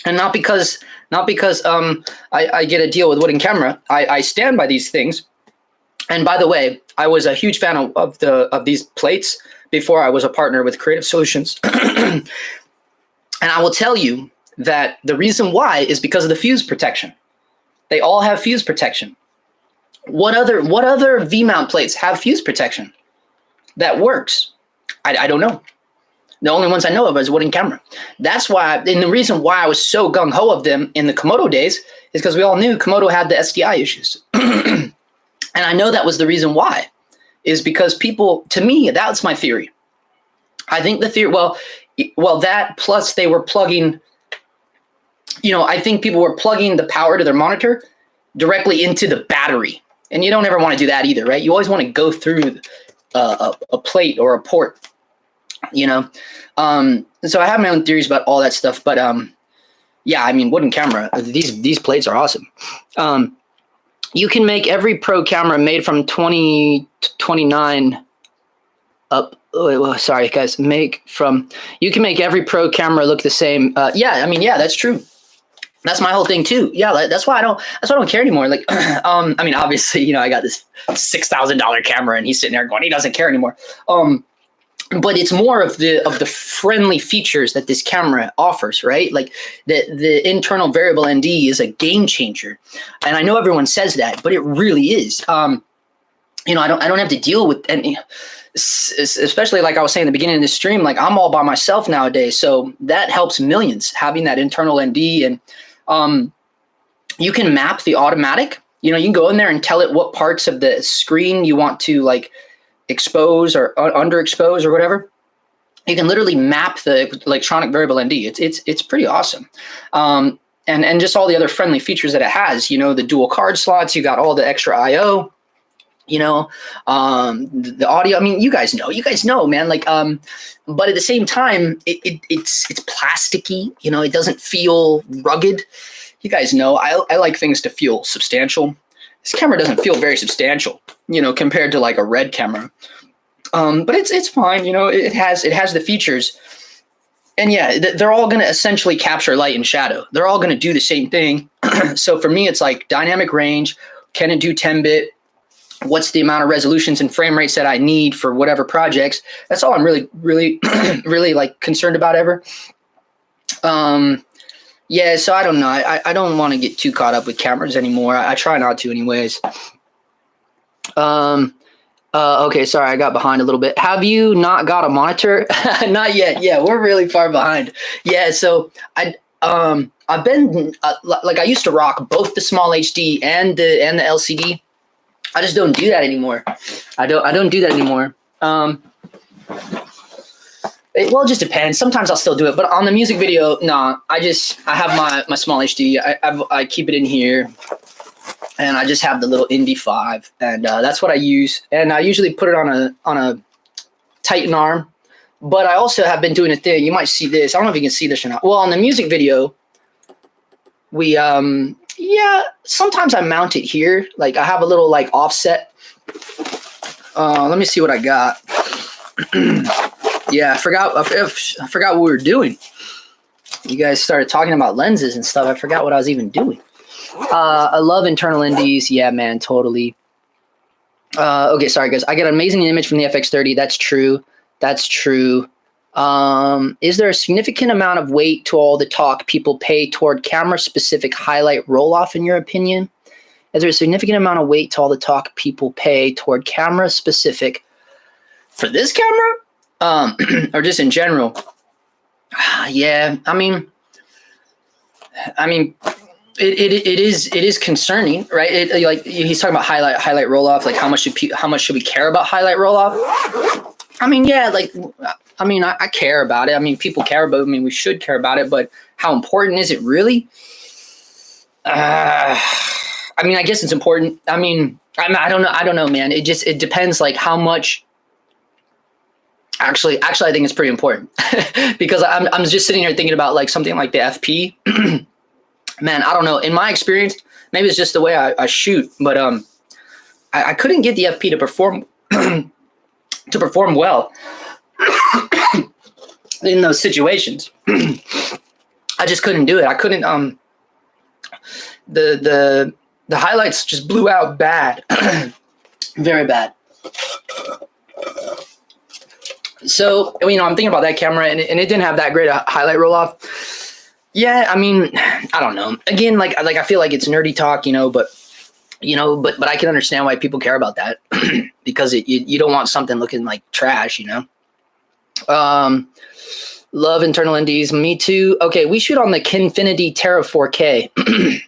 And not because I get a deal with wooden camera. I stand by these things. And by the way, I was a huge fan of these plates before I was a partner with Creative Solutions. And I will tell you that the reason why is because of the fuse protection. They all have fuse protection. What other V-mount plates have fuse protection that works? I don't know. The only ones I know of is wooden camera. That's why, and the reason why I was so gung-ho of them in the Komodo days is because we all knew Komodo had the SDI issues. And I know that was the reason why, is because people, to me, that's my theory. I think the theory, well, that plus they were plugging, you know, I think people were plugging the power to their monitor directly into the battery. And you don't ever want to do that either, right? You always want to go through a plate or a port, you know? So I have my own theories about all that stuff, but yeah, I mean, wooden camera, these plates are awesome. You can make every pro camera made from 2029 up. Well, sorry guys, you can make every pro camera look the same. Yeah, I mean, yeah, that's true. That's my whole thing too. Yeah, that's why I don't care anymore. Like, I mean, obviously, you know, I got this $6,000 camera and he's sitting there going, he doesn't care anymore. But it's more of the friendly features that this camera offers, right? Like the internal variable ND is a game changer. And I know everyone says that, but it really is. You know, I don't have to deal with any, especially like I was saying in the beginning of this stream, like I'm all by myself nowadays. So that helps millions, having that internal ND. And you can map the automatic, you know, you can go in there and tell it what parts of the screen you want to like expose or underexpose or whatever. You can literally map the electronic variable ND. It's pretty awesome. And just all the other friendly features that it has, you know, the dual card slots, you got all the extra IO, you know, the audio. I mean, you guys know, man, like, but at the same time, it's plasticky, you know, it doesn't feel rugged. You guys know, I like things to feel substantial. This camera doesn't feel very substantial, you know, compared to like a Red camera. But it's fine, you know, it has the features. And yeah, they're all going to essentially capture light and shadow. They're all going to do the same thing. So for me, it's like dynamic range. Can it do 10-bit? What's the amount of resolutions and frame rates that I need for whatever projects? That's all I'm really, really, really like concerned about ever. Yeah, so I don't know. I don't want to get too caught up with cameras anymore. I try not to anyways. Okay, sorry, I got behind a little bit. Have you not got a monitor? Not yet. Yeah, we're really far behind. Yeah, so I've been like I used to rock both the Smallhd and the LCD. I just don't do that anymore. I don't do that anymore. Well, it just depends. Sometimes I'll still do it, but on the music video, nah. I have my Smallhd. I keep it in here, and I just have the little Indy 5, and that's what I use. And I usually put it on a Titan arm. But I also have been doing a thing. You might see this. I don't know if you can see this or not. Well, on the music video, we yeah. Sometimes I mount it here. Like I have a little like offset. Let me see what I got. Yeah, I forgot what we were doing. You guys started talking about lenses and stuff. I forgot what I was even doing. I love internal NDs. Yeah, man, totally. Okay, sorry guys. I get an amazing image from the FX30. That's true. That's true. Is there a significant amount of weight to all the talk people pay toward camera-specific highlight roll-off, in your opinion? Is there a significant amount of weight to all the talk people pay toward camera-specific for this camera, or just in general? Yeah, I mean, it is concerning, right? Like he's talking about highlight roll-off. Like how much should we care about highlight roll-off? I mean, yeah, like, I mean, I care about it. I mean, people care about it. I mean, we should care about it, but how important is it really? I mean, I guess it's important. I mean, I don't know, man. It depends, like, how much. Actually, I think it's pretty important because I'm just sitting here thinking about like something like the FP. Man, I don't know. In my experience, maybe it's just the way I shoot, but I couldn't get the FP to perform. To perform well in those situations. I just couldn't do it. I couldn't, the highlights just blew out bad, very bad. So, you know, I'm thinking about that camera and it didn't have that great a highlight roll off. Yeah. I mean, I don't know. Again, like I feel like it's nerdy talk, you know, but I can understand why people care about that because you don't want something looking like trash, you know? Love internal NDs. Me too. Okay. We shoot on the Kinfinity Terra 4K.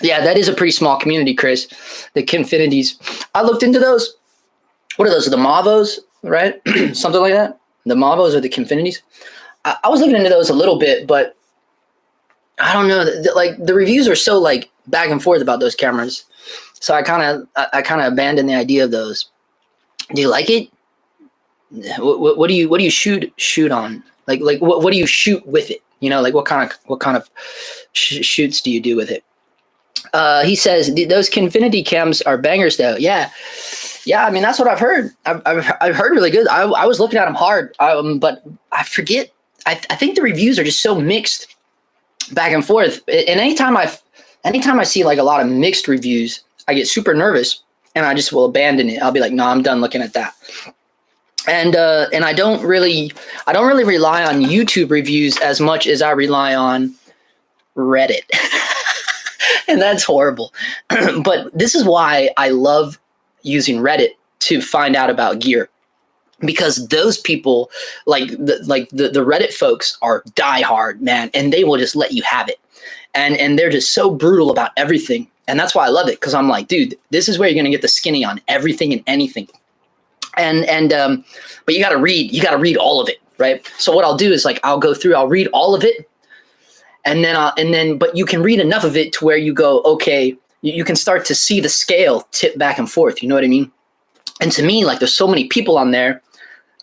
Yeah, that is a pretty small community, Chris. The Kinfinities. I looked into those. What are those? The Mavos, right? Something like that. The Mavos or the Kinfinities. I was looking into those a little bit, but I don't know. Like the reviews are so like back and forth about those cameras. So I kind of abandoned the idea of those. Do you like it? What do you shoot on? Like what do you shoot with it? You know, like what kind of shoots do you do with it? He says those Kinfinity cams are bangers though. Yeah. I mean that's what I've heard. I've heard really good. I was looking at them hard, but I forget. I think the reviews are just so mixed, back and forth. And anytime I see like a lot of mixed reviews, I get super nervous and I just will abandon it. I'll be like, no, I'm done looking at that. And I don't really rely on YouTube reviews as much as I rely on Reddit. And that's horrible. But this is why I love using Reddit to find out about gear. Because those people, like the Reddit folks are diehard, man, and they will just let you have it. And they're just so brutal about everything. And that's why I love it, because I'm like, dude, this is where you're gonna get the skinny on everything and anything. But you gotta read all of it, right? So what I'll do is like I'll go through, I'll read all of it, but you can read enough of it to where you go, okay, you can start to see the scale tip back and forth, you know what I mean? And to me, like there's so many people on there,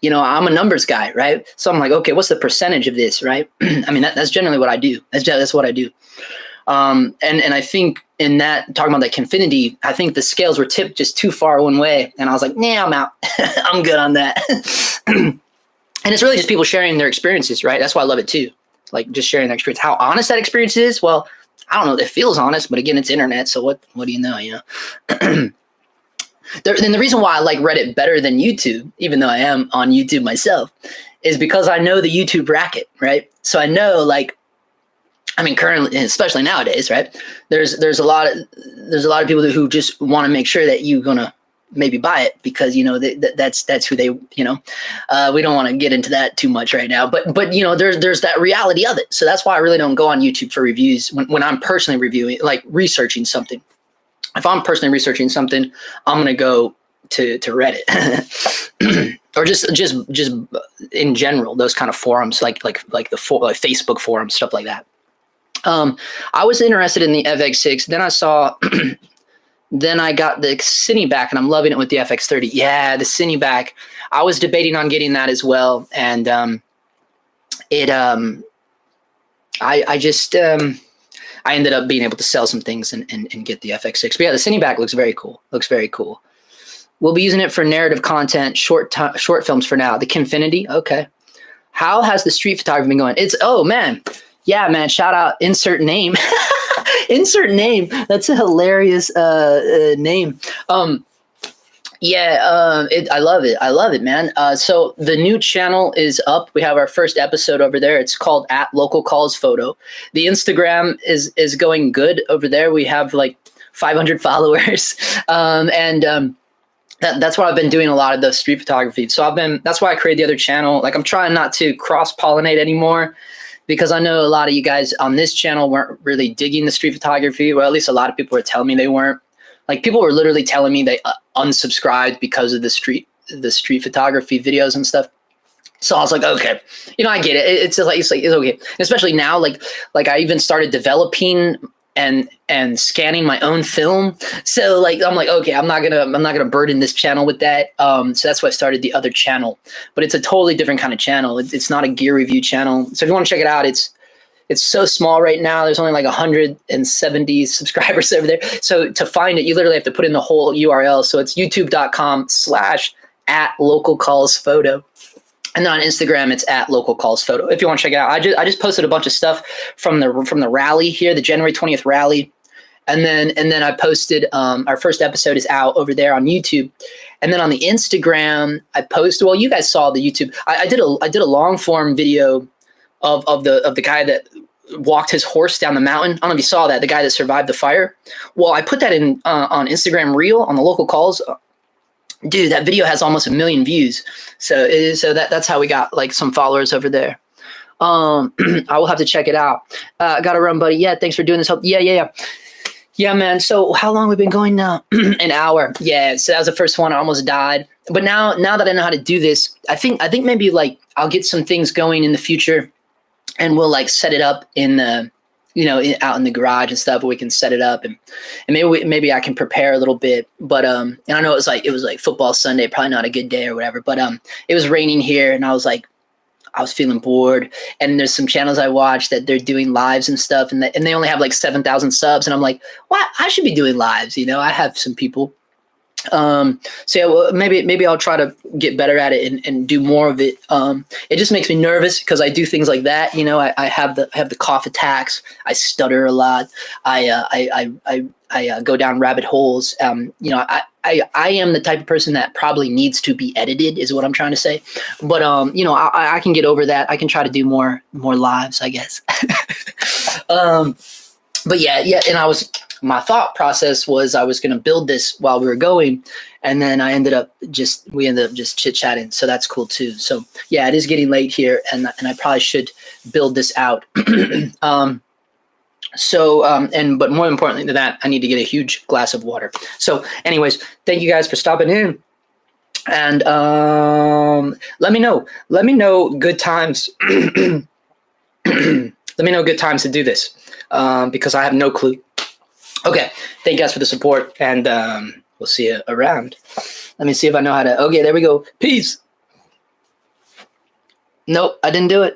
you know, I'm a numbers guy, right? So I'm like, okay, what's the percentage of this, right? I mean, that's generally what I do. That's what I do. And I think in that, talking about that Kinfinity, I think the scales were tipped just too far one way. And I was like, nah, I'm out. I'm good on that. And it's really just people sharing their experiences, right? That's why I love it too. Like just sharing their experience. How honest that experience is, well, I don't know. It feels honest, but again, it's internet. So what do you know, you know? And the reason why I like Reddit better than YouTube, even though I am on YouTube myself, is because I know the YouTube bracket, right? So I know, like, I mean, currently, especially nowadays, right? There's a lot of people who just want to make sure that you're gonna maybe buy it because you know that's who they, you know. We don't want to get into that too much right now, but you know, there's that reality of it. So that's why I really don't go on YouTube for reviews when I'm personally reviewing, like researching something. If I'm personally researching something, I'm going to go to Reddit. or just in general, those kind of forums, like Facebook forums, stuff like that. I was interested in the FX6. Then I saw, then I got the Cine back, and I'm loving it with the FX30. Yeah, the Cine back. I was debating on getting that as well, and I ended up being able to sell some things and get the FX6. But yeah, the Cine back looks very cool. Looks very cool. We'll be using it for narrative content, short films for now. The Kinfinity, okay. How has the street photography been going? Oh man, yeah, man. Shout out, insert name, insert name. That's a hilarious name. I love it. I love it, man. So the new channel is up. We have our first episode over there. It's called @LocalCallsPhoto. The Instagram is going good over there. We have like 500 followers, that's why I've been doing a lot of the street photography. So that's why I created the other channel. Like I'm trying not to cross-pollinate anymore, because I know a lot of you guys on this channel weren't really digging the street photography. Well, at least a lot of people were telling me they weren't. Like people were literally telling me they unsubscribed because of the street photography videos and stuff. So I was like, okay, I get it. It's okay. Especially now, like I even started developing and scanning my own film. So like I'm like, okay, I'm not gonna burden this channel with that. So that's why I started the other channel. But it's a totally different kind of channel. It's not a gear review channel. So if you want to check it out, it's so small right now. There's only like 170 subscribers over there. So to find it, you literally have to put in the whole URL. So it's youtube.com/@localcallsphoto. And then on Instagram, it's @localcallsphoto. If you want to check it out, I just posted a bunch of stuff from the rally here, the January 20th rally, and then I posted our first episode is out over there on YouTube, and then on the Instagram I posted. Well, you guys saw the YouTube. I did a long form video of the guy that walked his horse down the mountain. I don't know if you saw that, the guy that survived the fire. Well, I put that in on Instagram Reel on the local calls. Dude, that video has almost 1 million views. So that's how we got like some followers over there. I will have to check it out. Gotta run, buddy. Yeah, thanks for doing this. Yeah, man. So how long have we been going now? An hour. Yeah. So that was the first one. I almost died. But now that I know how to do this, I think maybe like I'll get some things going in the future, and we'll like set it up in the out in the garage and stuff, where we can set it up, and maybe I can prepare a little bit. But and I know it was like football Sunday, probably not a good day or whatever. But it was raining here, and I was feeling bored. And there's some channels I watch that they're doing lives and stuff, and they only have like 7,000 subs, and I'm like, well, I should be doing lives. I have some people. So yeah, well, maybe I'll try to get better at it and do more of it. It just makes me nervous because I do things like that. I have the cough attacks. I stutter a lot. I go down rabbit holes. I am the type of person that probably needs to be edited, is what I'm trying to say. But I can get over that. I can try to do more lives, I guess. But yeah, and my thought process was I was going to build this while we were going, and then we ended up just chit chatting. So that's cool too. So yeah, it is getting late here, and I probably should build this out. But more importantly than that, I need to get a huge glass of water. So anyways, thank you guys for stopping in, and let me know good times. Let me know good times to do this, because I have no clue. Okay, thank you guys for the support, and we'll see you around. Let me see if I know how to. Okay, there we go. Peace. Nope, I didn't do it.